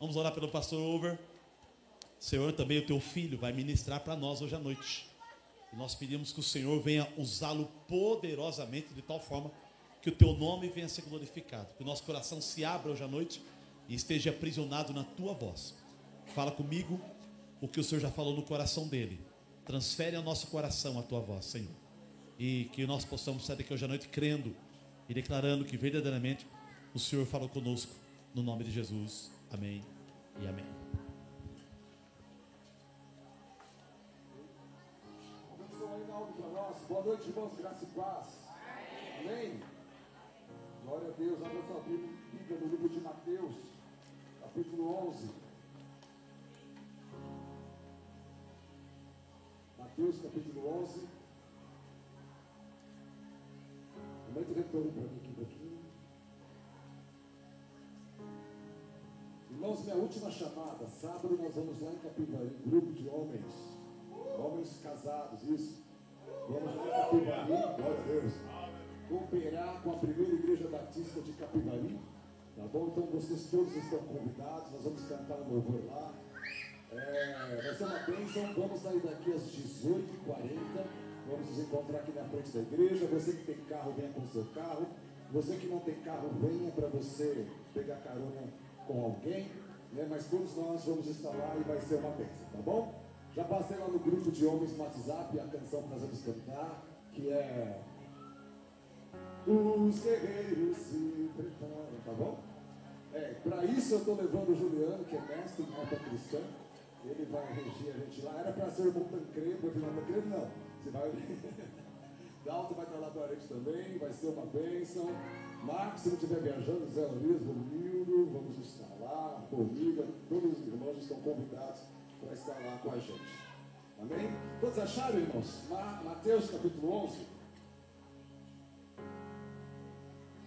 Vamos orar pelo pastor Over. Senhor, também o teu filho vai ministrar para nós hoje à noite. E nós pedimos que o Senhor venha usá-lo poderosamente, de tal forma que o teu nome venha a ser glorificado. Que o nosso coração se abra hoje à noite e esteja aprisionado na tua voz. Fala comigo o que o Senhor já falou no coração dele. Transfere ao nosso coração a tua voz, Senhor. E que nós possamos sair daqui hoje à noite crendo e declarando que verdadeiramente o Senhor falou conosco. No nome de Jesus. Amém e amém. Boa noite, irmãos, graça e paz. Amém. Glória a Deus. Abra sua Bíblia no livro de Mateus, capítulo 11. Mateus, capítulo 11. Aumenta o retorno para mim aqui um pouquinho. Irmãos, minha última chamada, sábado nós vamos lá em Capivari, um grupo de homens casados, isso. Vamos lá em Capivari, glória a Deus, cooperar com a primeira igreja batista de Capivari, tá bom? Então vocês todos estão convidados, nós vamos cantar um louvor lá. Vai ser uma bênção. Vamos sair daqui às 18h40, vamos nos encontrar aqui na frente da igreja. Você que tem carro, venha com o seu carro. Você que não tem carro, venha para você pegar carona com alguém, né? Mas todos nós vamos estar lá e vai ser uma bênção, tá bom? Já passei lá no grupo de homens no WhatsApp a canção que nós vamos cantar, que é Os Guerreiros se Preparam, tá bom? Para isso eu estou levando o Juliano, que é mestre em alta cristã. Ele vai regir a gente lá. Era para ser o irmão Tancredo, mas não Tancredo não. Você vai... Dalton vai estar lá com a gente também, vai ser uma bênção. Marcos, se não estiver viajando, Zé Luiz, Romildo, vamos estar lá, Formiga, todos os irmãos estão convidados para estar lá com a gente. Amém? Todos acharam, irmãos? Mateus capítulo 11,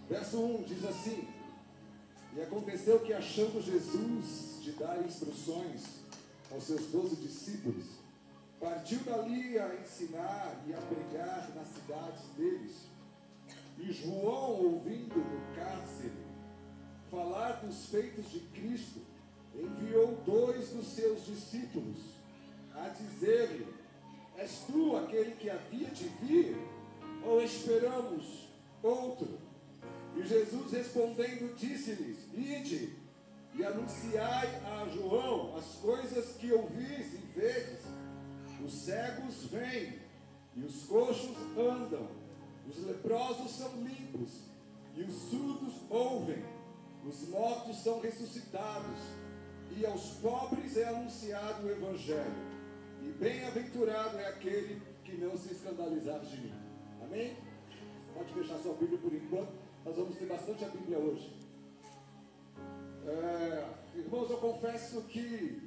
verso 1 diz assim: E aconteceu que, achando Jesus de dar instruções aos seus 12 discípulos, partiu dali a ensinar e a pregar nas cidades deles. E João, ouvindo no cárcere falar dos feitos de Cristo, enviou 2 dos seus discípulos a dizer-lhe: És tu aquele que havia de vir, ou esperamos outro? E Jesus respondendo disse-lhes: Ide e anunciai a João as coisas que ouvis e vedes. Os cegos vêm, e os coxos andam, os leprosos são limpos, e os surdos ouvem, os mortos são ressuscitados, e aos pobres é anunciado o Evangelho. E bem-aventurado é aquele que não se escandalizar de mim. Amém? Pode fechar sua Bíblia por enquanto. Nós vamos ter bastante a Bíblia hoje. Irmãos, eu confesso que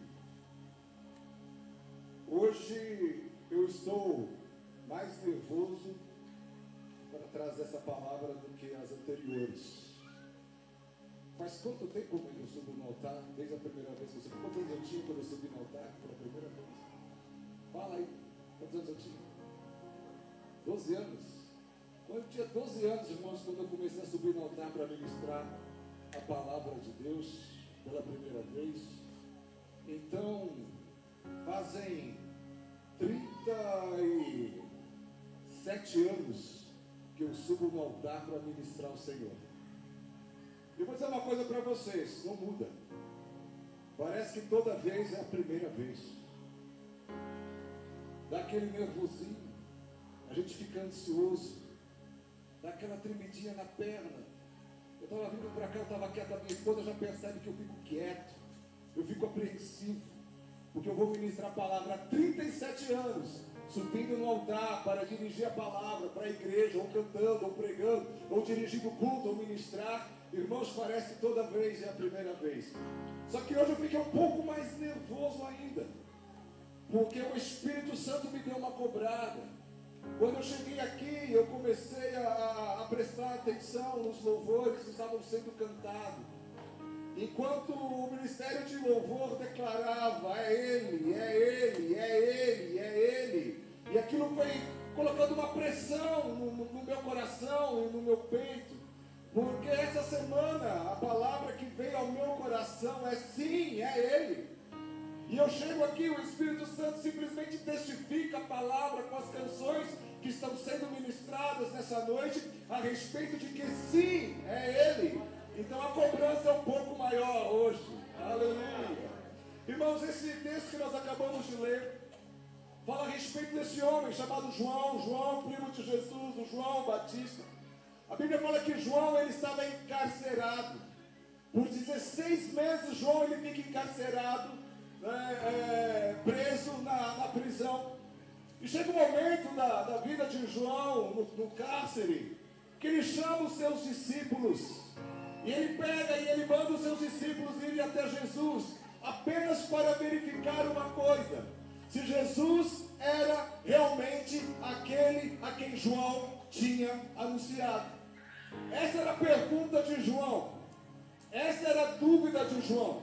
hoje eu estou mais nervoso para trazer essa palavra do que as anteriores. Faz quanto tempo que eu subo no altar? Desde a primeira vez que eu subi. Quantos anos eu tinha quando eu subi no altar pela primeira vez? Fala aí. Quantos anos eu tinha? 12 anos. Quando eu tinha 12 anos, irmãos, quando eu comecei a subir no altar para ministrar a palavra de Deus pela primeira vez. Então, fazem 37 anos que eu subo no altar para ministrar o Senhor. Eu vou dizer uma coisa para vocês, não muda. Parece que toda vez é a primeira vez. Dá aquele nervosinho, a gente fica ansioso, dá aquela tremidinha na perna. Eu estava vindo para cá, eu estava quieto, a minha esposa já percebe que eu fico quieto, eu fico apreensivo, porque eu vou ministrar a palavra há 37 anos, subindo no altar para dirigir a palavra para a igreja, ou cantando, ou pregando, ou dirigindo o culto, ou ministrar. Irmãos, parece que toda vez é a primeira vez. Só que hoje eu fiquei um pouco mais nervoso ainda, porque o Espírito Santo me deu uma cobrada. Quando eu cheguei aqui, eu comecei a prestar atenção nos louvores que estavam sendo cantados. Enquanto o ministério de louvor declarava: é Ele, é Ele, é Ele, é Ele. E aquilo foi colocando uma pressão no meu coração e no meu peito. Porque essa semana a palavra que veio ao meu coração é sim, é Ele. E eu chego aqui, o Espírito Santo simplesmente testifica a palavra com as canções que estão sendo ministradas nessa noite a respeito de que sim, é Ele. Então a cobrança é um pouco maior hoje. Aleluia. Irmãos, esse texto que nós acabamos de ler fala a respeito desse homem chamado João, primo de Jesus, o João Batista. A Bíblia fala que João ele estava encarcerado. Por 16 meses João ele fica encarcerado, preso na prisão. E chega um momento da vida de João no cárcere que ele chama os seus discípulos. E ele pega e ele manda os seus discípulos irem até Jesus apenas para verificar uma coisa: se Jesus era realmente aquele a quem João tinha anunciado. Essa era a pergunta de João. Essa era a dúvida de João.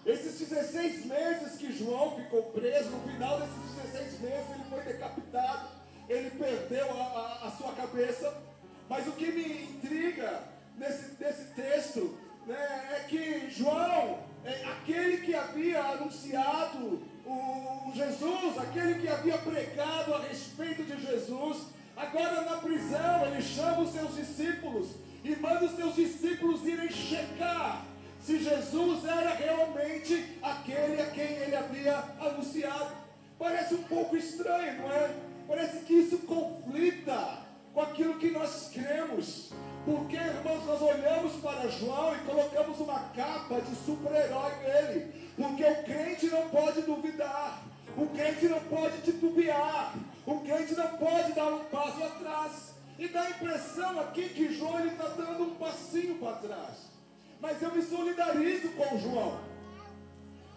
Esses 16 meses que João ficou preso, no final desses 16 meses ele foi decapitado, ele perdeu a sua cabeça. Mas o que me intriga nesse texto, né, é que João, aquele que havia anunciado o Jesus, aquele que havia pregado a respeito de Jesus, agora na prisão ele chama os seus discípulos e manda os seus discípulos irem checar se Jesus era realmente aquele a quem ele havia anunciado. Parece um pouco estranho, não é? Parece que isso conflita com aquilo que nós cremos. Porque, irmãos, nós olhamos para João e colocamos uma capa de super-herói nele. Porque o crente não pode duvidar, o crente não pode titubear, o crente não pode dar um passo atrás. E dá a impressão aqui que João está dando um passinho para trás. Mas eu me solidarizo com João,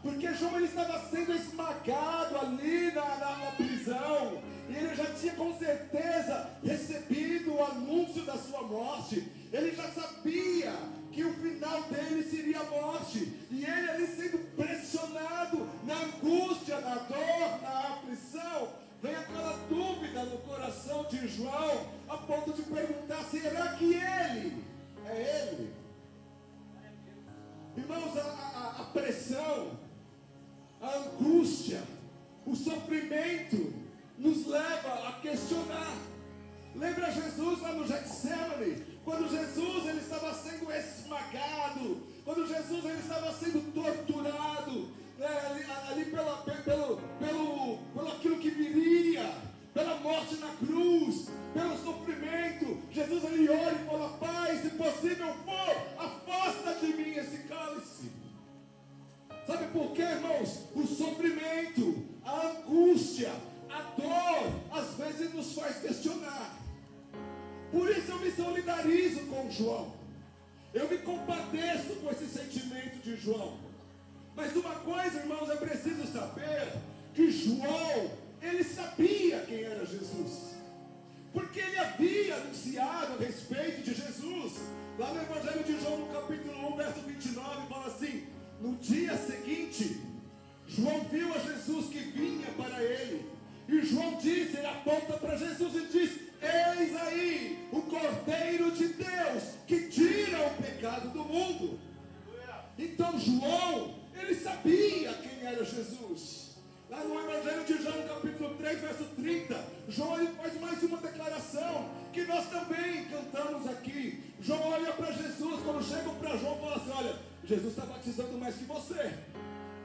porque João ele estava sendo esmagado ali na prisão, e ele já tinha com certeza recebido o anúncio da sua morte. Ele já sabia que o final dele seria a morte, e ele ali sendo pressionado na angústia, na dor, na aflição. Vem aquela dúvida no coração de João, a ponto de perguntar: será que ele é ele? Irmãos, a pressão, a angústia, o sofrimento nos leva a questionar. Lembra Jesus lá no Getsemane? Quando Jesus ele estava sendo esmagado, quando Jesus ele estava sendo torturado, ali pelo aquilo que viria, pela morte na cruz, pelo sofrimento. Jesus ele ora e fala: Pai, se possível for, afasta de mim esse cálice. Sabe por quê, irmãos? O sofrimento, a angústia, a dor, às vezes nos faz questionar. Por isso eu me solidarizo com João. Eu me compadeço com esse sentimento de João. Mas uma coisa, irmãos, é preciso saber: que João, ele sabia quem era Jesus, porque ele havia anunciado a respeito de Jesus. Lá no Evangelho de João, no capítulo 1, verso 29, fala assim: no dia seguinte, João viu a Jesus que vinha para ele, e João disse, ele aponta para Jesus e diz: eis aí o Cordeiro de Deus que tira o pecado do mundo. Então João, ele sabia quem era Jesus. Lá no Evangelho de João, no capítulo 3, verso 30, João ele faz mais uma declaração que nós também cantamos aqui. João olha para Jesus, quando chegam para João, fala assim: olha, Jesus está batizando mais que você,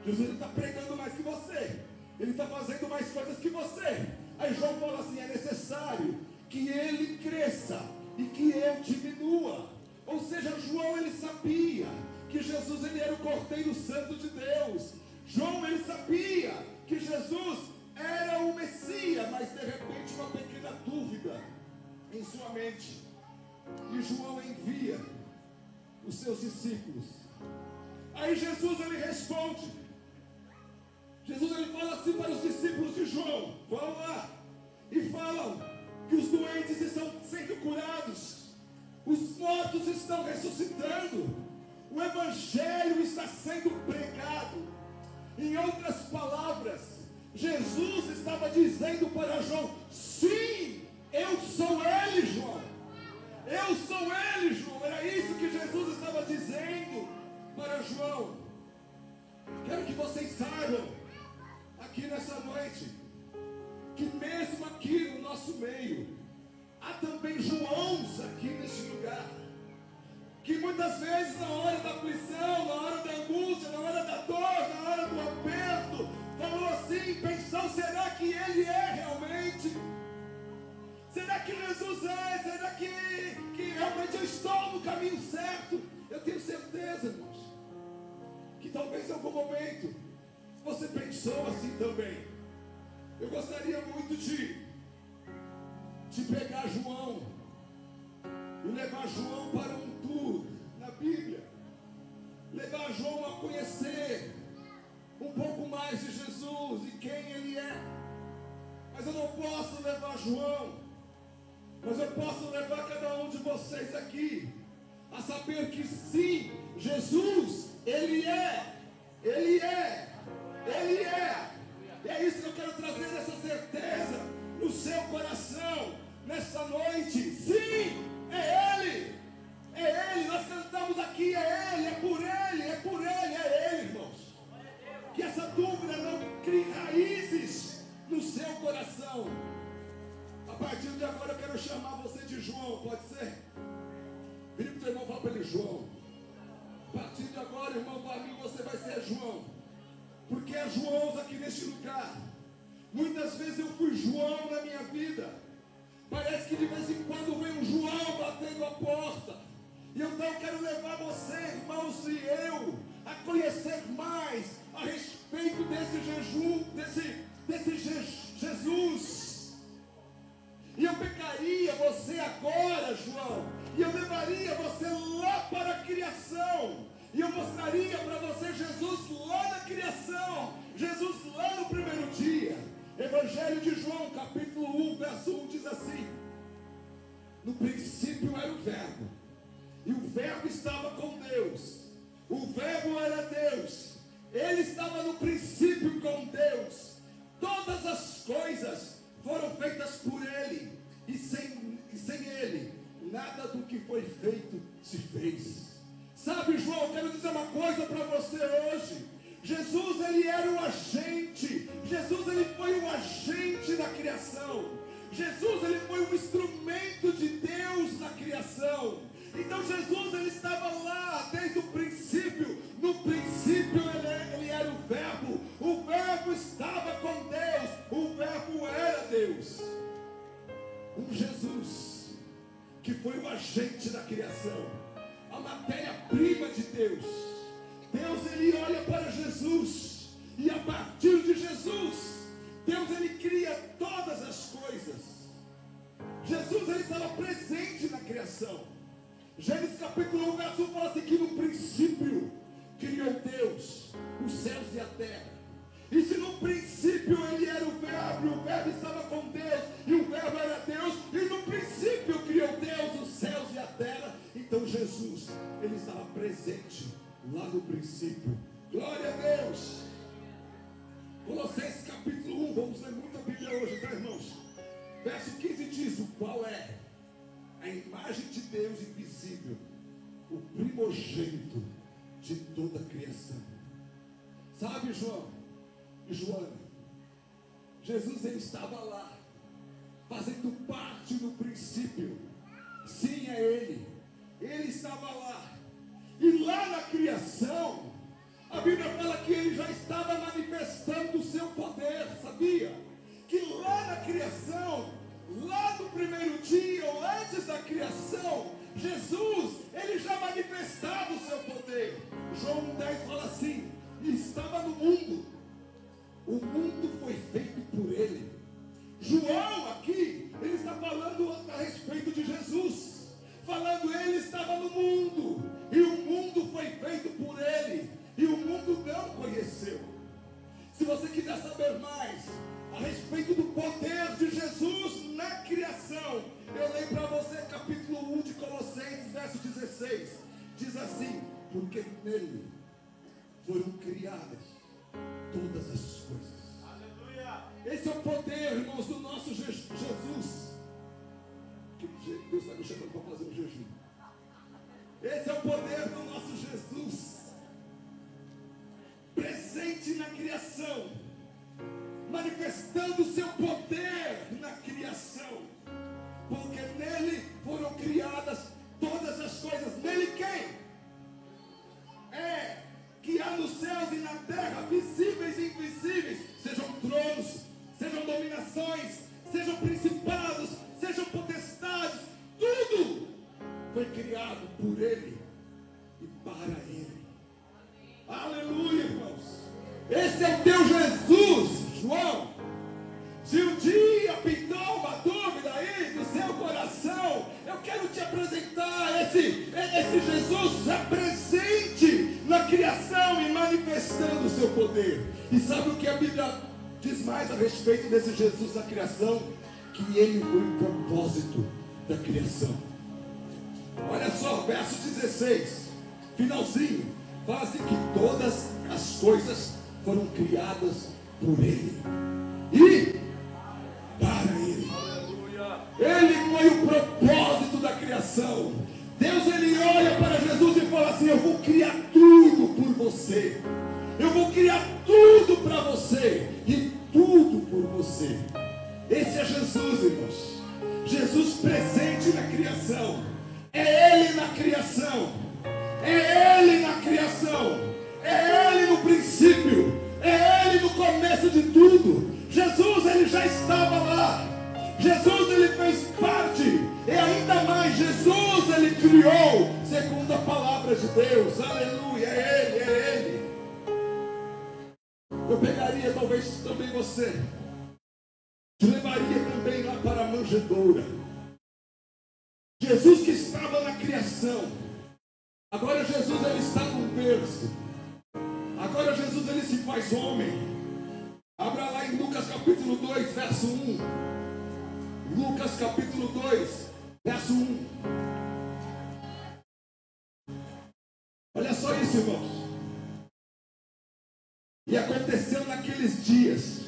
Jesus está pregando mais que você, ele está fazendo mais coisas que você. Aí João fala assim: é necessário que ele cresça e que eu diminua. Ou seja, João ele sabia que Jesus ele era o Cordeiro Santo de Deus. João ele sabia que Jesus era o Messias, mas de repente uma pequena dúvida em sua mente, e João envia os seus discípulos. Aí Jesus ele responde. Jesus ele fala assim para os discípulos de João: vão lá e falam que os doentes estão sendo curados, os mortos estão ressuscitando, o Evangelho está sendo pregado. Em outras palavras, Jesus estava dizendo para João: sim, eu sou ele, João. Eu sou ele, João. Era para João. Quero que vocês saibam, aqui nessa noite, que mesmo aqui no nosso meio, há também Joãos aqui neste lugar, que muitas vezes na hora da aflição, na hora da angústia, na hora da dor, na hora do aperto, falou assim, pensou, será que ele é realmente? Será que Jesus é? Será que realmente eu estou no caminho certo? Eu tenho certeza, irmãos, que talvez em algum momento você pensou assim também. Eu gostaria muito de pegar João e levar João para um tour na Bíblia, levar João a conhecer um pouco mais de Jesus e quem ele é. Mas eu não posso levar João, mas eu posso levar cada um de vocês aqui a saber que sim, Jesus, Ele é. E é isso que eu quero trazer, essa certeza no seu coração, nessa noite. Sim, é Ele. É Ele, nós cantamos aqui, é Ele, é por Ele, irmãos. Que essa dúvida não crie raízes no seu coração. A partir de agora eu quero chamar você de João, pode ser? Vire para o teu irmão e fala para ele, João. A partir de agora, irmão, para mim você vai ser João. Porque é Joãos aqui neste lugar. Muitas vezes eu fui João na minha vida. Parece que de vez em quando vem um João batendo a porta. E então eu quero levar você, irmãos, e eu, a conhecer mais a respeito desse jejum, desse Jesus. E eu pegaria você agora, João, e eu levaria você lá para a criação, e eu mostraria para você Jesus lá na criação, Jesus lá no primeiro dia. Evangelho de João, capítulo 1, verso 1, diz assim: no princípio era o Verbo, e o Verbo estava com Deus, o Verbo era Deus, ele estava no princípio com Deus, todas as coisas foram feitas por Ele, e sem Ele, nada do que foi feito se fez. Sabe, João, eu quero dizer uma coisa para você hoje. Jesus, Ele era o agente. Jesus, Ele foi o agente da criação. Jesus, Ele foi um instrumento de Deus na criação. Então Jesus, Ele estava lá desde o princípio. No princípio ele era o Verbo. O Verbo estava com Deus. O Verbo era Deus. Um Jesus que foi o agente da criação, a matéria-prima de Deus. Deus, Ele olha para Jesus, e a partir de Jesus, Deus, Ele cria todas as coisas. Jesus, Ele estava presente na criação. Gênesis capítulo 1, verso 1 fala assim, que no princípio criou Deus os céus e a terra. E se no princípio Ele era o Verbo, e o Verbo estava com Deus, e o Verbo era Deus, e no princípio criou Deus os céus e a terra, então Jesus, Ele estava presente lá no princípio. Glória a Deus. Colossenses capítulo 1, vamos ler muita Bíblia hoje, tá, irmãos? Verso 15 diz, o qual é a imagem de Deus invisível, o primogênito de toda a criação. Sabe, João e Joana, Jesus, Ele estava lá, fazendo parte do princípio. Sim, é Ele. Ele estava lá. E lá na criação, a Bíblia fala que Ele já estava manifestando o seu poder, sabia? Que lá na criação, lá no primeiro dia, ou antes da criação, Jesus, Ele já manifestava o seu poder. João 1,10 fala assim, estava no mundo, o mundo foi feito por Ele. João aqui, ele está falando a respeito de Jesus, falando Ele estava no mundo, e o mundo foi feito por Ele, e o mundo não conheceu. Se você quiser saber mais a respeito do poder de Jesus na criação, eu leio para você capítulo 1 de Colossenses, verso 16, diz assim, porque nele foram criadas todas as coisas. Aleluia. Esse é o poder, irmãos, do nosso Jesus, que Deus está me chamando para fazer um jejum. Esse é o poder do nosso Jesus. presente na criação, manifestando o seu poder na criação, porque nele foram criadas todas as coisas. Nele quem? Que há nos céus e na terra, visíveis e invisíveis, sejam tronos, sejam dominações, sejam principados, sejam potestades, tudo foi criado por ele e para ele. Aleluia, irmãos. Esse é o teu Jesus, João. Se um dia pintou uma dúvida aí no seu coração, eu quero te apresentar esse Jesus já presente na criação e manifestando o seu poder. E sabe o que a Bíblia diz mais a respeito desse Jesus da criação? Que ele foi o propósito da criação. Olha só, verso 16, finalzinho, fala assim que todas as coisas foram criadas por ele e para ele. Ele foi o propósito da criação. Deus, ele olha para Jesus e fala assim: eu vou criar tudo por você, eu vou criar tudo para você e tudo por você. Esse é Jesus, irmãos. Jesus presente na criação. É ele na criação. É ele na criação. É ele no princípio. É ele no começo de tudo. Jesus, ele já estava lá. Jesus, ele fez parte. E ainda mais, Jesus, ele criou segundo a palavra de Deus. Aleluia. É ele, é ele. Eu pegaria talvez também você, te levaria também lá para a manjedoura. Jesus que estava na criação, agora Jesus ele está no berço. Agora Jesus ele se faz homem. Abra lá em Lucas capítulo 2, verso 1. Lucas capítulo 2, verso 1. Olha só isso, irmãos. E aconteceu naqueles dias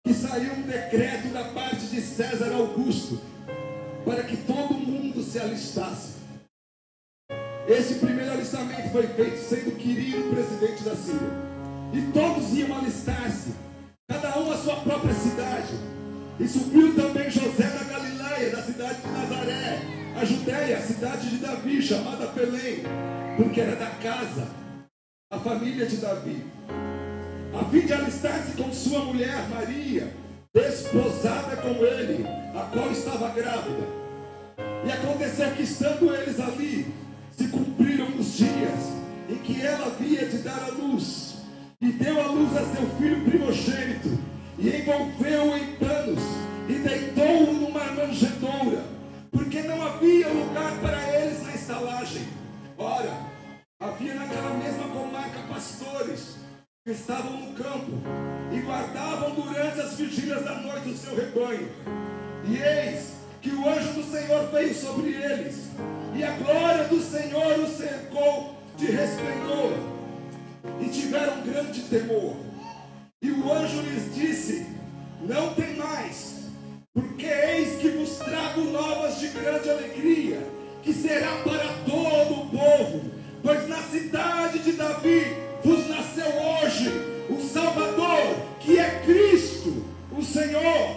que saiu um decreto da parte de César Augusto para que todo mundo se alistasse. Esse primeiro alistamento foi feito sendo Quirino presidente da Síria. E todos iam alistar-se, cada um à sua própria cidade. E subiu também José da Galileia, da cidade de Nazaré, a Judéia, a cidade de Davi, chamada Belém, porque era da casa, a família de Davi, a fim de alistar-se com sua mulher Maria, desposada com ele, a qual estava grávida. E aconteceu que, estando eles ali, se cumpriram os dias em que ela havia de dar à luz, e deu à luz a seu filho primogênito, e envolveu-o em panos, e deitou-o numa manjedoura, porque não havia lugar para eles na estalagem. Ora, havia naquela mesma comarca pastores que estavam no campo e guardavam durante as vigílias da noite o seu rebanho. E eis que o anjo do Senhor veio sobre eles, e a glória do Senhor os cercou de resplendor, e tiveram grande temor. E o anjo lhes disse: não temais, porque eis que vos trago novas de grande alegria, que será para todo o povo, pois na cidade de Davi vos nasceu hoje o Salvador, que é Cristo, o Senhor.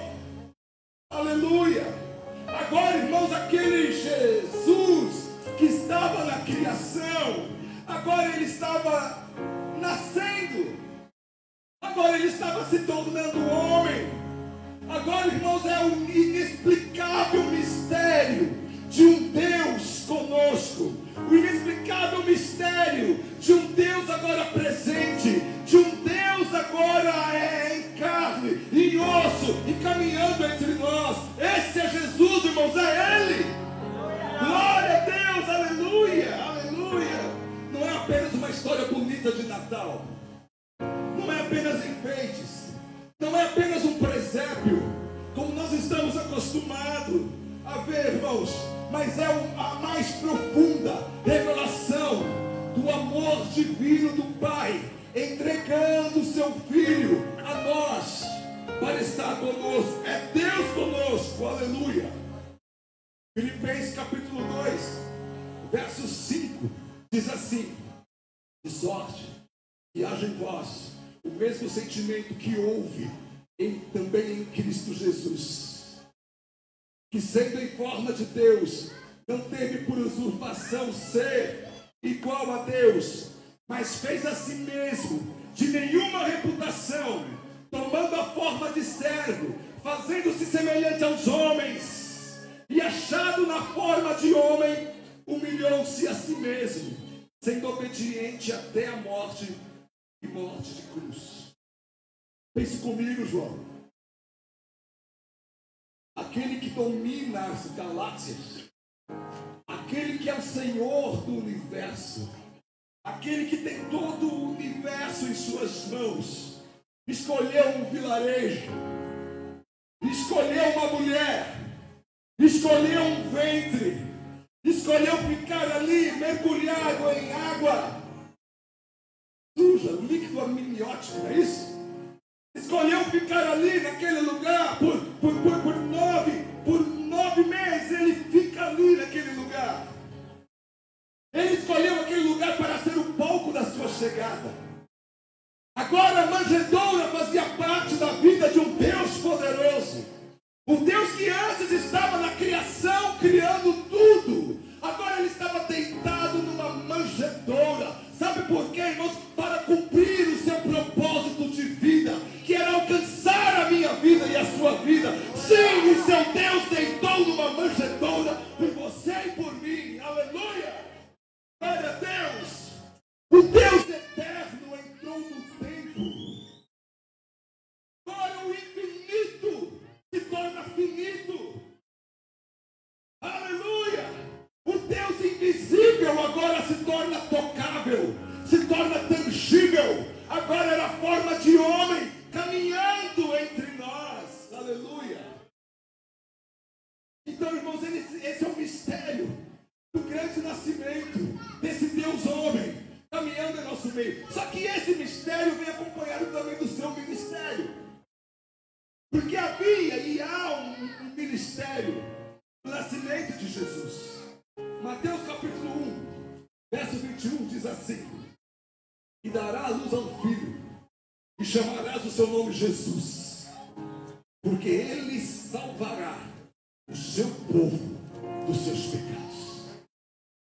Aleluia. Agora, irmãos, aquele Jesus que estava na criação, agora ele estava nascendo, agora ele estava se tornando homem. Agora, irmãos, é um inexplicável mistério de um Deus conosco, o inexplicável mistério de um Deus agora presente, de um Deus agora em carne, em osso e caminhando entre nós. Esse é Jesus, irmãos, é Ele. Glória a Deus, aleluia, aleluia. Não é apenas uma história bonita de Natal, não é apenas enfeites, não é apenas um presépio, como nós estamos acostumados a ver, irmãos, mas é a mais profunda revelação do amor divino do Pai, entregando o seu Filho a nós, para estar conosco. É Deus conosco, aleluia. Filipenses capítulo 2, verso 5, diz assim: de sorte que haja em vós o mesmo sentimento que houve também em Cristo Jesus, que sendo em forma de Deus, não teve por usurpação ser igual a Deus, mas fez a si mesmo de nenhuma reputação, tomando a forma de servo, fazendo-se semelhante aos homens, e achado na forma de homem, humilhou-se a si mesmo, sendo obediente até a morte e morte de cruz. Pense comigo, João. Aquele que domina as galáxias, aquele que é o Senhor do universo, aquele que tem todo o universo em suas mãos, escolheu um vilarejo, escolheu uma mulher, escolheu um ventre, escolheu ficar ali mergulhado em água suja, líquido amniótico, não é isso? Escolheu ficar ali naquele lugar por 9 meses. Ele fica ali naquele lugar. Ele escolheu aquele lugar para ser o palco da sua chegada. Agora a manjedoura fazia parte da vida de um Deus poderoso, um Deus que antes estava na criação criando tudo. Agora ele estava deitado numa manjedoura. Sabe por quê, irmãos? Para cumprir o seu propósito de vida, que era alcançar a minha vida e a sua vida. Sim, o seu Deus deitou numa manjedoura por você e por mim. Aleluia! Glória a Deus! O Deus eterno entrou no tempo. Agora o infinito se torna finito. Aleluia! O Deus invisível agora se torna tocável, se torna tangível. Agora era a forma de homem caminhando entre nós. Aleluia! Então, irmãos, esse é o mistério do grande nascimento desse Deus homem caminhando em nosso meio. Só que esse mistério vem acompanhado também do seu ministério, porque havia e há um ministério do nascimento de Jesus. Mateus capítulo 1, verso 21 diz assim: e dará a luz a um filho, e chamarás o seu nome Jesus, porque ele salvará o seu povo dos seus pecados.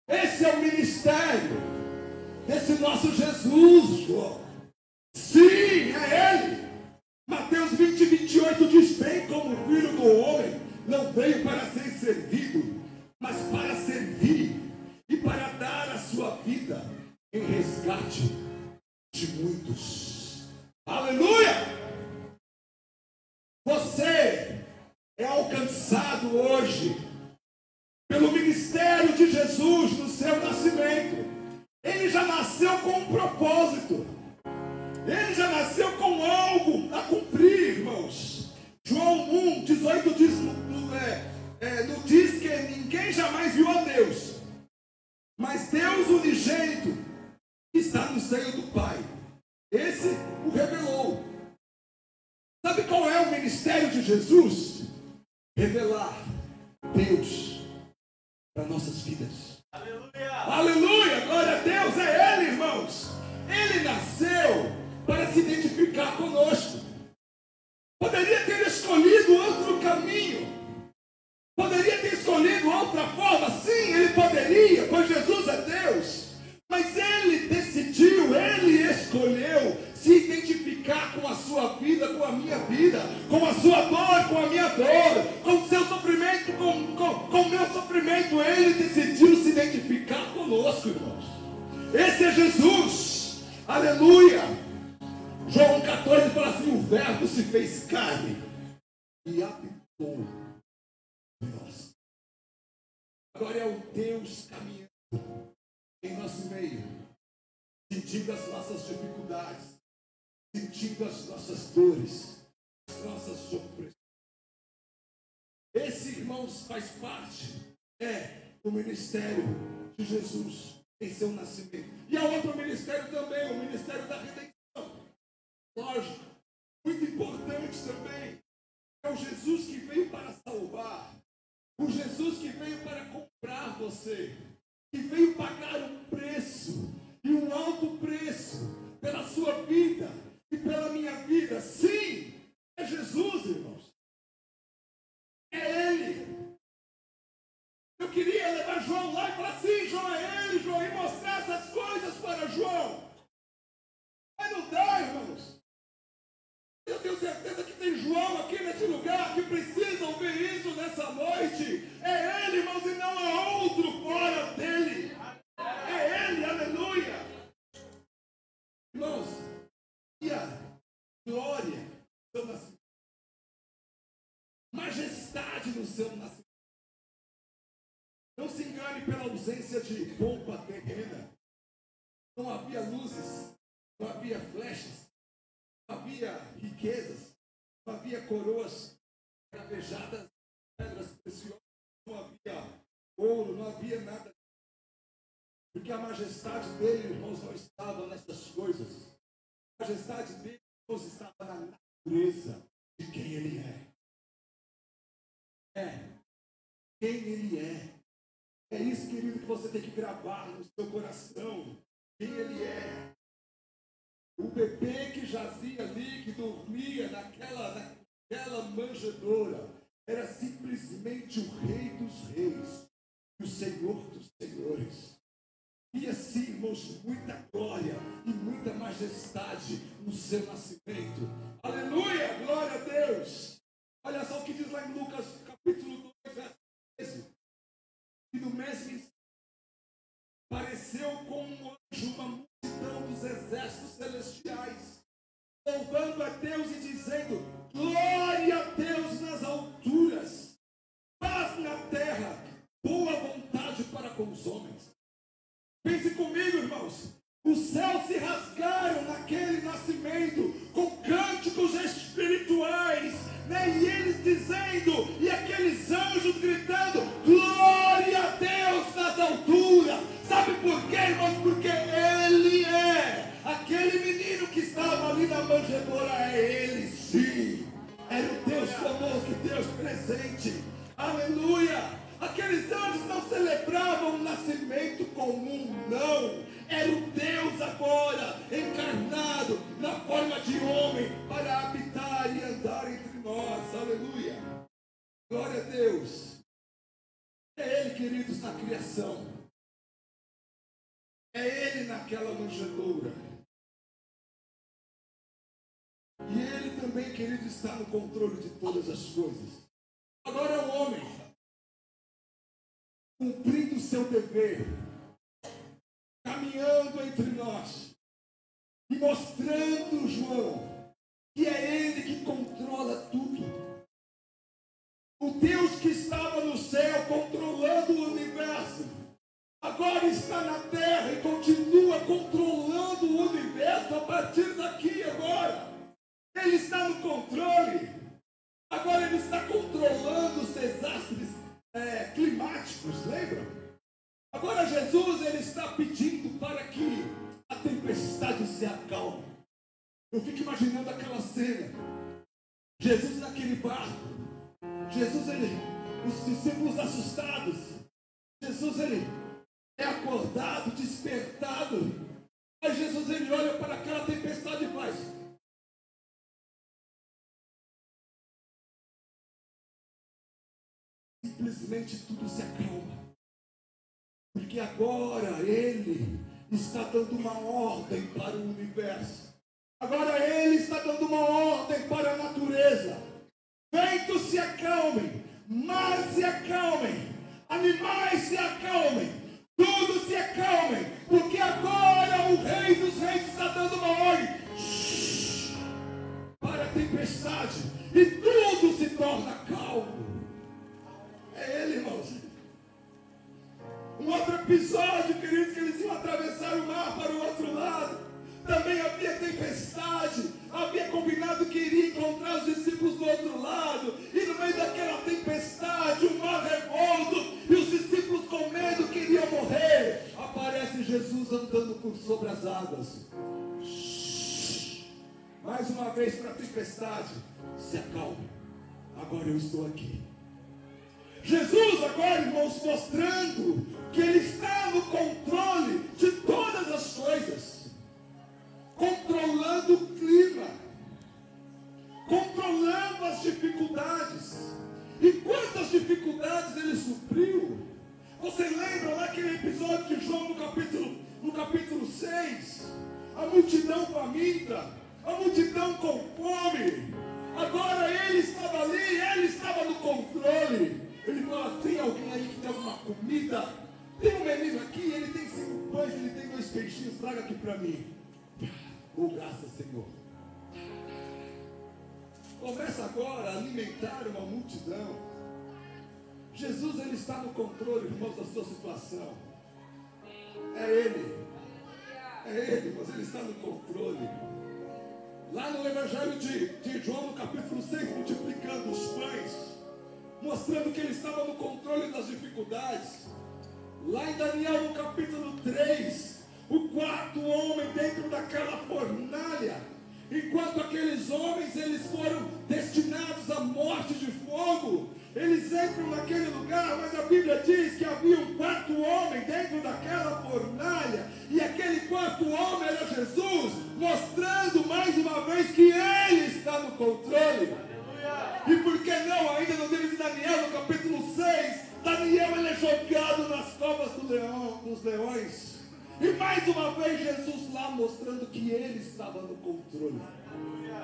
Esse é o ministério desse nosso Jesus, João. Sim, é ele. Mateus 20, 28 diz: bem como o Filho do Homem não veio para ser servido, mas para servir e para dar a sua vida em resgate de muitos. Aleluia! Você é alcançado hoje pelo ministério de Jesus no seu nascimento. Ele já nasceu com um propósito. Ele já nasceu com algo a cumprir, irmãos. João 1, 18 diz, não diz que ninguém jamais viu a Deus, mas Deus unigênito está no seio do Pai. Esse o revelou. Sabe qual é o ministério de Jesus? Revelar Deus para nossas vidas. Aleluia! Aleluia! Glória a Deus! É Ele, irmãos. Ele nasceu para se identificar conosco. Poderia ter escolhido outro caminho. Poderia ter escolhido outra forma. Sim, ele poderia, pois Jesus é Deus. Mas ele decidiu, ele escolheu se identificar com a sua vida, com a minha vida, com a sua dor, com a minha dor, com o seu sofrimento, com o meu sofrimento. Ele decidiu se identificar conosco, irmãos. Esse é Jesus. Aleluia! João 14 fala assim: o verbo se fez carne e habitou em nós. Agora é o Deus caminhando em nosso meio, sentindo as nossas dificuldades, sentindo as nossas dores, as nossas opressões. Esse, irmãos, faz parte do ministério de Jesus em seu nascimento. E há outro ministério também, o ministério da redenção. Lógico, muito importante também. É o Jesus que veio para salvar, o Jesus que veio para comprar você, que veio pagar um preço, e um alto preço, pela sua vida e pela glória no seu nascimento, majestade no seu nascimento. Não se engane pela ausência de pompa terrena. Não havia luzes, não havia flechas, não havia riquezas, não havia coroas cravejadas, pedras preciosas, não havia ouro, não havia nada. Porque a majestade dele, irmãos, não estava nessas coisas. A majestade dele, irmãos, estava na natureza de quem ele é. Quem ele é. É isso, querido, que você tem que gravar no seu coração. Quem ele é. O bebê que jazia ali, que dormia naquela manjedoura, era simplesmente o Rei dos Reis e o Senhor dos Senhores. E assim, irmãos, muita glória e muita majestade no seu nascimento. Aleluia! Glória a Deus! Olha só o que diz lá em Lucas, capítulo 2, verso 13. E no mês apareceu como um anjo uma multidão dos exércitos celestiais, louvando a Deus e dizendo: glória a Deus nas alturas, paz na terra, boa vontade para com os homens. Pense comigo, irmãos. Os céus se rasgaram naquele nascimento com cânticos espirituais, né? E eles dizendo, e aqueles anjos gritando: glória a Deus nas alturas. Sabe por quê, irmãos? Porque ele é aquele menino que estava ali na manjedoura. É ele, sim. Era o Deus conosco, Deus presente. Aleluia. Aqueles anjos não celebravam o nascimento comum, não. Era o Deus agora, encarnado na forma de homem, para habitar e andar entre nós. Aleluia. Glória a Deus. É Ele, queridos, na criação. É Ele naquela manjedoura. E Ele também, querido, está no controle de todas as coisas. Agora é o homem, cumprindo o seu dever, caminhando entre nós e mostrando, João, que é Ele que controla tudo. O Deus que estava no céu controlando o universo, agora está na terra e continua controlando o universo a partir daqui agora. Ele está no controle. Agora ele está controlando os desastres climáticos, lembram? Agora Jesus, ele está pedindo para que a tempestade se acalme. Eu fico imaginando aquela cena. Jesus naquele barco. Jesus, os discípulos assustados. Jesus, ele é acordado, despertado. Aí Jesus, ele olha para aquela tempestade e faz: simplesmente tudo se acalma. Porque agora Ele está dando uma ordem para o universo. Agora Ele está dando uma ordem para a natureza. Ventos se acalmem, mares se acalmem, animais se acalmem, tudo se acalmem. Porque agora o Rei dos Reis está dando uma ordem para a tempestade. E tudo se torna calmo. É Ele, irmãos. Um outro episódio, queridos, que eles iam atravessar o mar para o outro lado. Também havia tempestade. Havia combinado que iria encontrar os discípulos do outro lado. E no meio daquela tempestade, o mar revolto, e os discípulos com medo queriam morrer. Aparece Jesus andando por sobre as águas. Mais uma vez para a tempestade. Se acalme. Agora eu estou aqui. Jesus agora, irmãos, mostrando que Ele está no controle de todas as coisas, controlando o clima, controlando as dificuldades. E quantas dificuldades Ele supriu? Você lembra lá aquele episódio de João no capítulo 6? A multidão faminta, a multidão com fome. Agora Ele estava ali, Ele estava no controle. Ele falou: tem alguém aí que tem alguma comida? Tem um menino aqui, ele tem 5 pães, ele tem 2 peixinhos, traga aqui para mim. Oh, graças, Senhor. começa agora a alimentar uma multidão. Jesus, ele está no controle, irmãos, da sua situação. É Ele, mas Ele está no controle. Lá no Evangelho de João, no capítulo 6, multiplicando os pães, mostrando que Ele estava no controle das dificuldades. Lá em Daniel, no capítulo 3, o quarto homem dentro daquela fornalha, enquanto aqueles homens, eles foram destinados à morte de fogo, eles entram naquele lugar, mas a Bíblia diz que havia um quarto homem dentro daquela fornalha, e aquele quarto homem era Jesus, mostrando mais uma vez que Ele está no controle. E por que não, ainda no livro de Daniel, no capítulo 6, Daniel, ele é jogado nas covas dos leões. E mais uma vez Jesus lá mostrando que Ele estava no controle.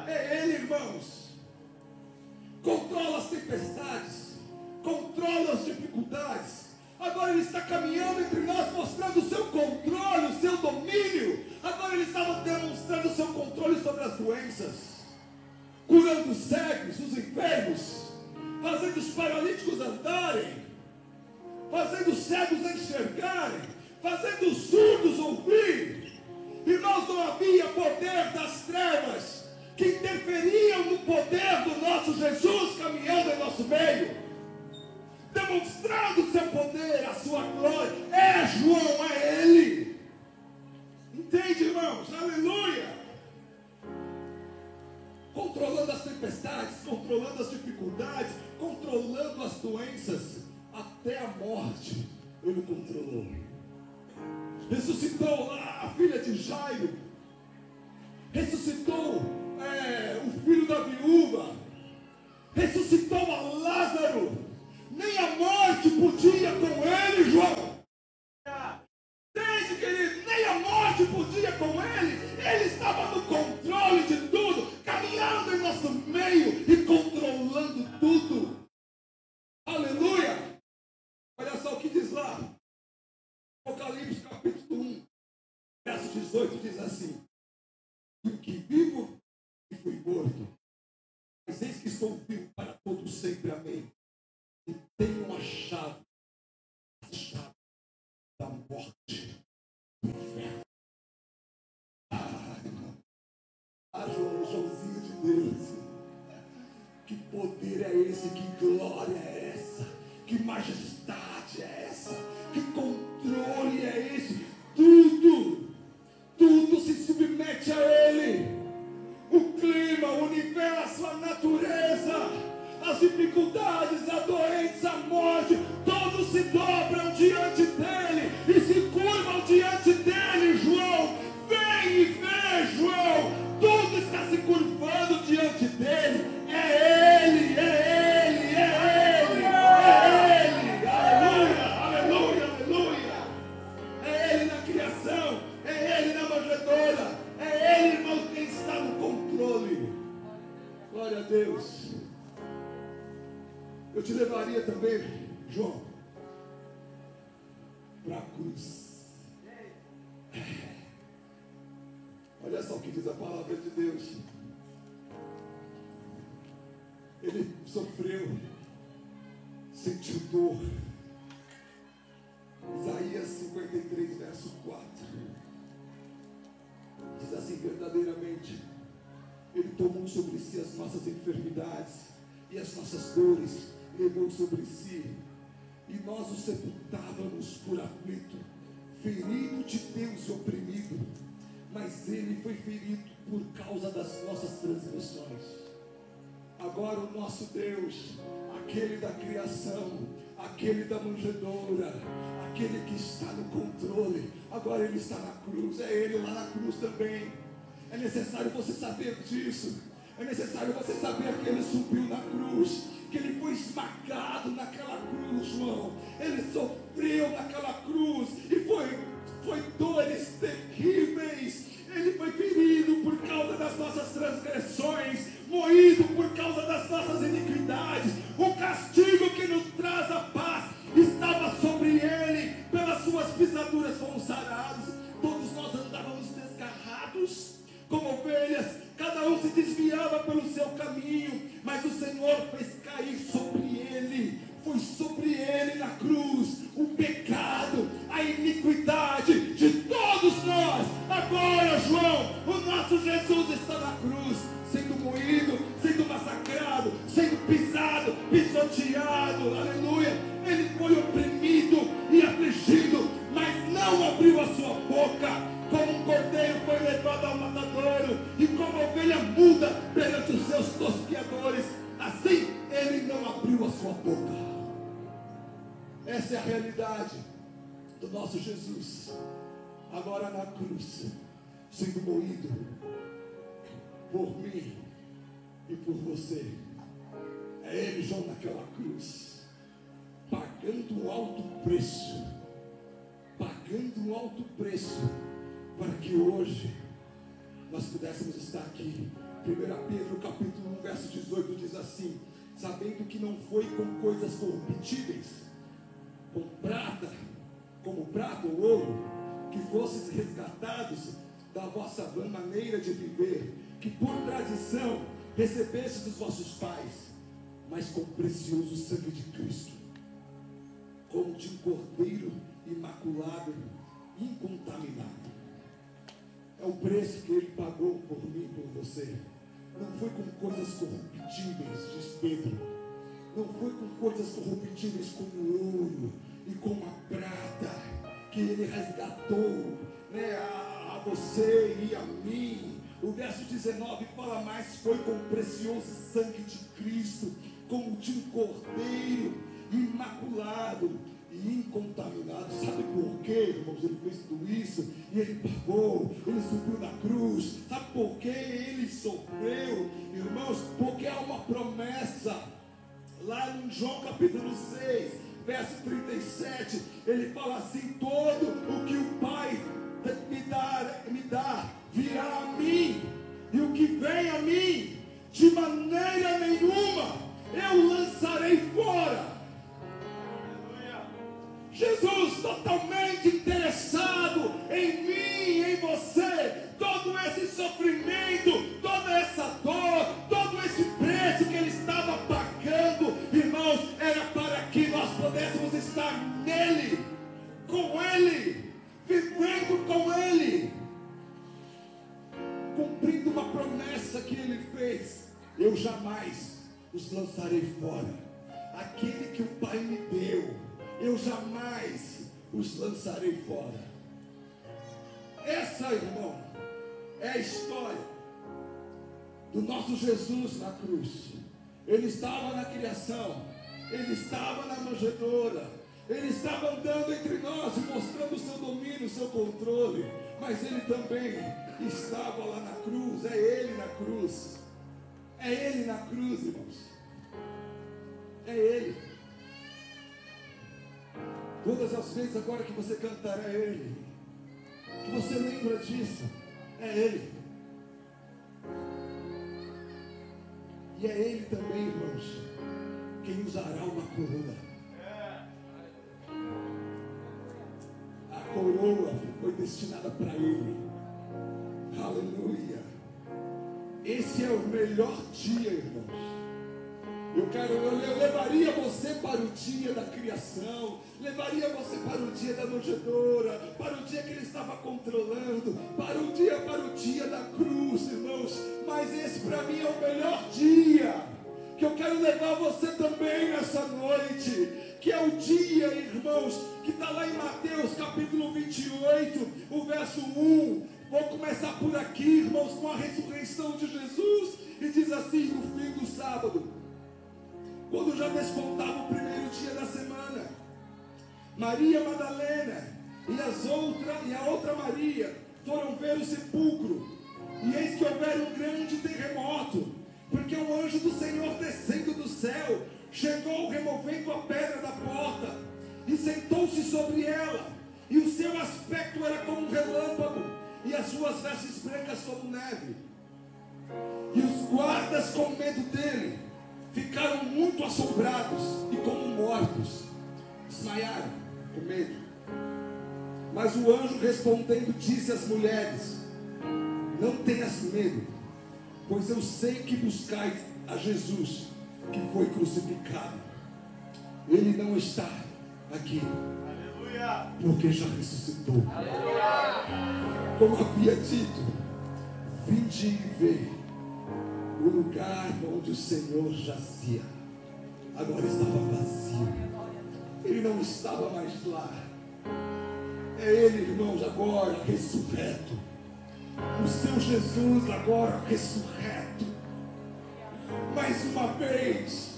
É Ele, irmãos. Controla as tempestades, controla as dificuldades. Agora Ele está caminhando entre nós, mostrando o seu controle, o seu domínio. Agora Ele estava demonstrando o seu controle sobre as doenças, curando os cegos, os enfermos, fazendo os paralíticos andarem, fazendo os cegos enxergarem, fazendo os surdos ouvir. Irmãos, não havia poder das trevas que interferiam no poder do nosso Jesus caminhando em nosso meio, demonstrando o seu poder, a sua glória. É João, é Ele. Entende, irmãos? Aleluia! Controlando as tempestades, controlando as dificuldades, controlando as doenças, até a morte Ele controlou. Ressuscitou lá a filha de Jairo, ressuscitou o filho da viúva, ressuscitou a Lázaro. Nem a morte podia com Ele, João. Desde que Ele, nem a morte podia com Ele. Ele estava no controle de tudo, caminhando em nosso meio e controlando tudo. Aleluia! Olha só o que diz lá. Apocalipse capítulo 1, verso 18 diz assim: o que vivo e fui morto, mas eis que estou vivo para todos sempre, amém. E tenho a chave da morte, do inferno. Joãozinho de Deus, que poder é esse, que glória é essa, que majestade é essa, que controle é esse? Tudo se submete a Ele. O clima, o universo, a natureza, as dificuldades, a doença, a morte, todos se dobram diante dEle e se curvam diante dEle. João, vem e vê, João, tudo está se curvando diante dEle. É Ele, é Ele, é Ele, é Ele. Aleluia, aleluia, aleluia. É Ele na criação, é Ele na manjedoura, é Ele, irmão, quem está no controle. Glória a Deus. Eu te levaria também, João, para a cruz. Olha só o que diz a palavra de Deus. Ele sofreu, sentiu dor. Isaías 53, verso 4. Diz assim: verdadeiramente, Ele tomou sobre si as nossas enfermidades e as nossas dores levou sobre si, e nós o sepultávamos por aflito, ferido de Deus e oprimido, mas Ele foi ferido por causa das nossas transgressões. Agora o nosso Deus, aquele da criação, aquele da manjedoura, aquele que está no controle, agora Ele está na cruz. É Ele lá na cruz também. É necessário você saber disso. É necessário você saber que Ele subiu na cruz, que Ele foi esmagado naquela cruz, João. Ele sofreu naquela cruz e foi dores terríveis. Ele foi ferido por causa das nossas transgressões, moído por causa das nossas iniquidades. O castigo que nos traz a paz estava sobre Ele, pelas suas pisaduras fomos sarados. Todos nós andávamos desgarrados como ovelhas, cada um se desviava pelo seu caminho, mas Mas o Senhor fez cair sobre ele, foi sobre ele na cruz, o pecado, a iniquidade de todos nós. Agora, João, o nosso Jesus está na cruz, sendo moído, sendo massacrado, sendo pisado, pisoteado, aleluia. Ele foi oprimido e afligido, mas não abriu a sua boca. Como um cordeiro foi levado ao matadouro, e como ovelha muda perante os seus tosqueadores, assim ele não abriu a sua boca. Essa é a realidade do nosso Jesus, agora na cruz, sendo moído por mim e por você. É ele, João, naquela cruz, pagando um alto preço, para que hoje nós pudéssemos estar aqui. 1 Pedro capítulo 1, verso 18 diz assim: sabendo que não foi com coisas corruptíveis, como prata ou ouro, que fosses resgatados da vossa vã maneira de viver, que por tradição recebestes dos vossos pais, mas com o precioso sangue de Cristo, como de um cordeiro imaculado, incontaminado. É o preço que ele pagou por mim e por você. Não foi com coisas corruptíveis, diz Pedro. Não foi com coisas corruptíveis como ouro e como a prata que ele resgatou, né, a você e a mim. O verso 19 fala mais: foi com o precioso sangue de Cristo, como de um cordeiro imaculado e incontaminado. Sabe por quê, irmãos? Ele fez tudo isso e ele pagou, ele subiu na cruz. Sabe por que ele sofreu, irmãos? Porque há uma promessa lá em João capítulo 6, verso 37. Ele fala assim: todo o que o Pai me dá virá a mim, e o que vem a mim, de maneira nenhuma eu lançarei fora. Jesus totalmente interessado em mim, em você. Todo esse sofrimento, toda essa dor, todo esse preço que ele estava pagando, irmãos, era para que nós pudéssemos estar nele, com ele, vivendo com ele, cumprindo uma promessa que ele fez: eu jamais os lançarei fora. Aquele que o Pai me deu, eu jamais os lançarei fora. Essa, irmão, é a história do nosso Jesus na cruz. Ele estava na criação, ele estava na manjedoura, ele estava andando entre nós e mostrando o seu domínio, o seu controle, mas ele também estava lá na cruz. É ele na cruz, é ele na cruz, irmãos, é ele. Todas as vezes agora que você cantar é ele, que você lembra disso, é ele. E é ele também, irmãos, quem usará uma coroa. A coroa foi destinada para ele. Aleluia. Esse é o melhor dia, irmãos. Eu levaria você para o dia da criação, levaria você para o dia da manjedoura, para o dia que ele estava controlando, para o dia da cruz, irmãos. Mas esse para mim é o melhor dia, que eu quero levar você também nessa noite, que é o dia, irmãos, que está lá em Mateus capítulo 28, o verso 1. Vou começar por aqui, irmãos, com a ressurreição de Jesus, e diz assim: no fim do sábado, quando já descontava o primeiro dia da semana, Maria Madalena e a outra Maria foram ver o sepulcro, e eis que houver um grande terremoto, porque o anjo do Senhor, descendo do céu, chegou removendo a pedra da porta, e sentou-se sobre ela, e o seu aspecto era como um relâmpago, e as suas vestes brancas como neve. E os guardas, com medo dele, ficaram muito assombrados e como mortos, desmaiaram com medo. Mas o anjo, respondendo, disse às mulheres: não tenhas medo, pois eu sei que buscais a Jesus, que foi crucificado. Ele não está aqui, porque já ressuscitou. Como havia dito, vinde e vê o lugar onde o Senhor jazia. Agora estava vazio. Ele não estava mais lá. É Ele, irmãos, agora ressurreto. O seu Jesus agora ressurreto. Mais uma vez,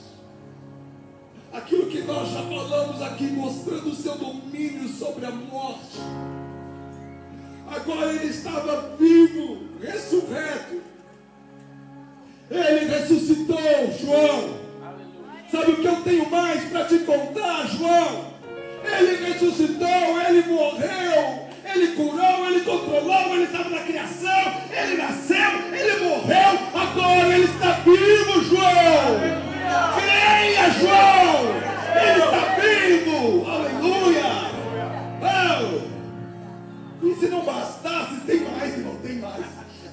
aquilo que nós já falamos aqui, mostrando o seu domínio sobre a morte. Agora Ele estava vivo, ressurreto. Ele ressuscitou, João. Sabe o que eu tenho mais para te contar, João? Ele ressuscitou, Ele morreu, Ele curou, Ele controlou, Ele estava na criação, Ele nasceu, Ele morreu, agora Ele está vivo, João. Creia, João. Ele está vivo, aleluia. Oh. E se não bastasse, tem mais, irmão, tem mais.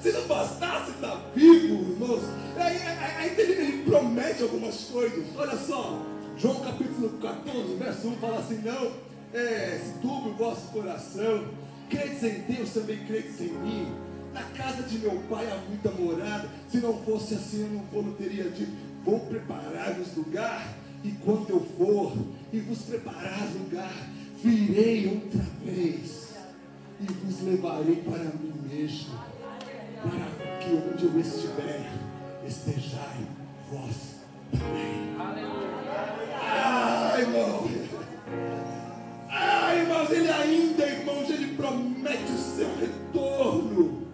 Se não bastasse estar vivo, irmãos, aí ele promete algumas coisas. Olha só, João capítulo 14, verso 1 fala assim: não, se turbe o vosso coração, credes em Deus, também credes em mim. Na casa de meu pai há muita morada. Se não fosse assim, eu não teria dito: vou preparar-vos lugar, e quando eu for e vos preparar lugar, virei outra vez e vos levarei para mim mesmo, para que onde eu estiver, estejai vós também. Irmão. Irmãos, Ele ainda, irmãos, Ele promete o seu retorno.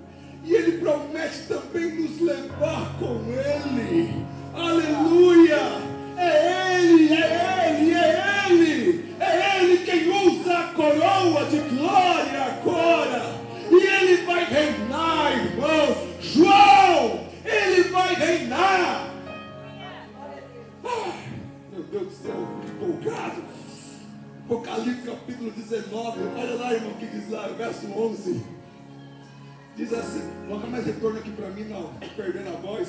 E Ele promete também nos levar com Ele. Aleluia! É Ele, é Ele, é Ele. É Ele quem usa a coroa de glória agora. E Ele vai reinar, irmãos. João, Ele vai reinar. Meu Deus do céu, empolgado. Apocalipse capítulo 19, olha lá, irmão, que diz lá, verso 11. Diz assim, coloca mais retorno aqui para mim, não, estou perdendo a voz.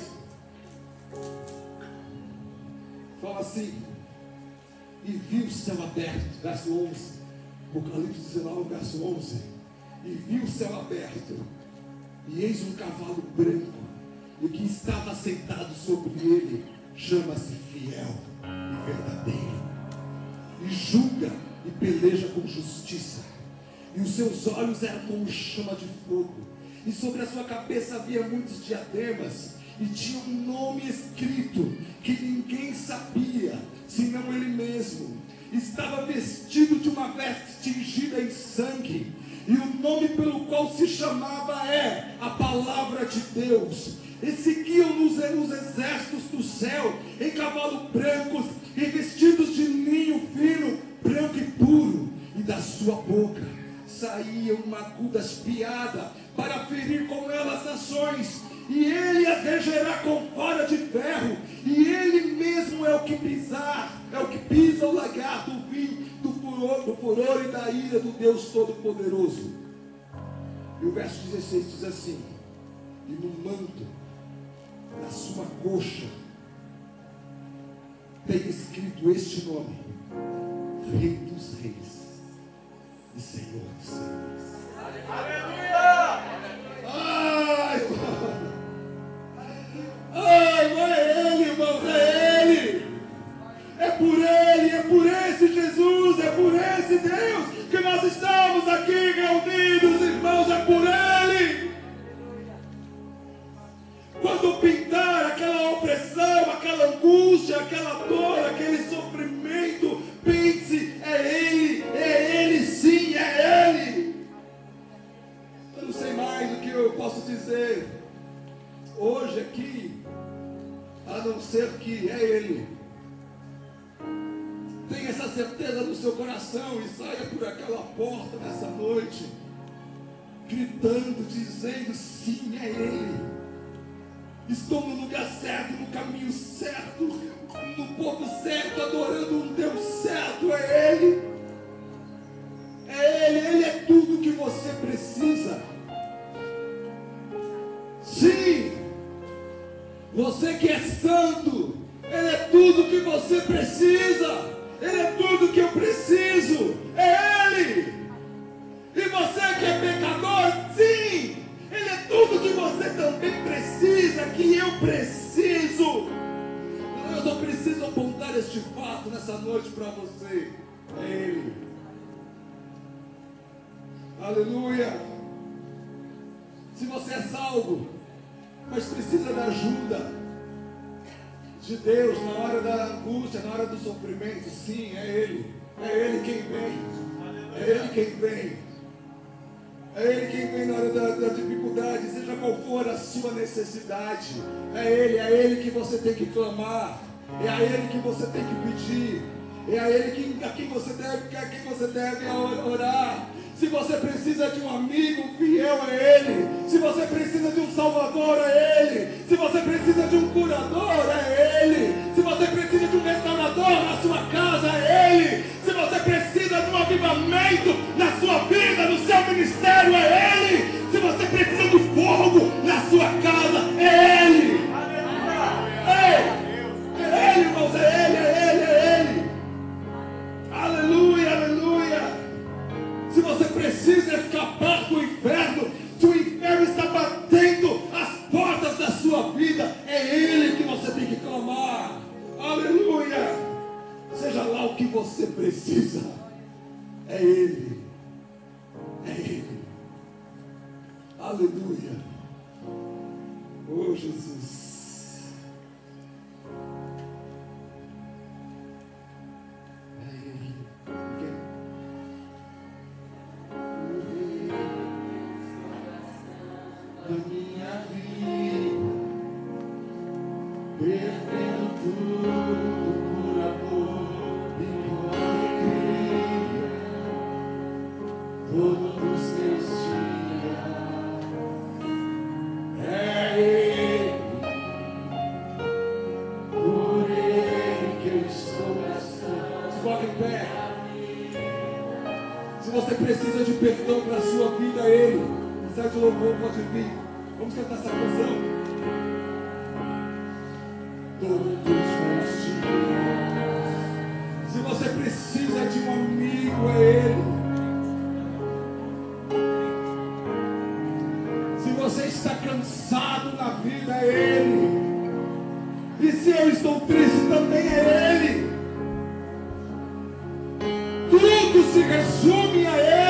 Fala assim: e viu o céu aberto, verso 11. Apocalipse 19, verso 11. E viu o céu aberto, e eis um cavalo branco, e o que estava sentado sobre ele chama-se Fiel e Verdadeiro, e julga e peleja com justiça, e os seus olhos eram como chama de fogo, e sobre a sua cabeça havia muitos diademas, e tinha um nome escrito que ninguém sabia, senão ele mesmo. Estava vestido de uma veste tingida em sangue, e o nome pelo qual se chamava é a Palavra de Deus. E seguiam-nos os exércitos do céu em cavalos brancos e vestidos de linho fino, branco e puro, e da sua boca saía uma aguda espada para ferir com ela as nações, e ele as regerá com vara de ferro, e ele mesmo é o que pisa o lagar do vinho, do furor e da ira do Deus Todo-Poderoso. E o verso 16 diz assim: e no manto, na sua coxa, tem escrito este nome: Rei dos Reis e Senhor dos Senhores. Aleluia! É Ele, irmãos, é Ele. É por Ele, é por esse Jesus, é por esse Deus que nós estamos aqui reunidos, irmãos, é por Ele. Quando pintar aquela opressão, aquela angústia, aquela dor, aquele sofrimento, pense: é Ele sim, é Ele. Eu não sei mais o que eu posso dizer hoje aqui, a não ser que é Ele. Tenha essa certeza no seu coração e saia por aquela porta nessa noite, gritando, dizendo: sim, é Ele. Estou no lugar certo, no caminho certo, no povo certo, adorando um Deus certo. É Ele. É Ele, Ele é tudo que você precisa. Sim, você que é santo, Ele é tudo que você precisa. Ele é tudo que eu preciso. É Ele. E você que é pecador, sim, Ele é tudo que você também precisa, que eu preciso. Eu só preciso apontar este fato nessa noite para você. É Ele. Aleluia. Se você é salvo, mas precisa da ajuda de Deus na hora da angústia, na hora do sofrimento, sim, é Ele. É Ele quem vem. É Ele quem vem. É Ele quem vem na hora da dificuldade, seja qual for a sua necessidade. É Ele que você tem que clamar. É a Ele que você tem que pedir. É a Ele a quem você deve orar. Se você precisa de um amigo fiel, é Ele. Se você precisa de um salvador, é Ele. Se você precisa de um curador, é Ele. Se você precisa de um restaurador na sua casa, é Ele. Se você precisa de um avivamento na sua vida, no seu ministério, é Ele. Se você precisa de fogo na sua casa, é Ele. É Ele, irmãos, é Ele, é Ele, é Ele. Aleluia, aleluia. Se você precisa escapar do inferno, se o inferno está batendo as portas da sua vida, é Ele que você tem que clamar. Aleluia. Seja lá o que você precisa, é Ele. É Ele. Aleluia. Oh, Jesus. Perdão para a sua vida, Ele. Sai de louvor, pode vir. Vamos cantar essa canção. Todos os dias. Se você precisa de um amigo, é Ele. Se você está cansado na vida, é Ele. E se eu estou triste, também é Ele. Tudo se resume a Ele.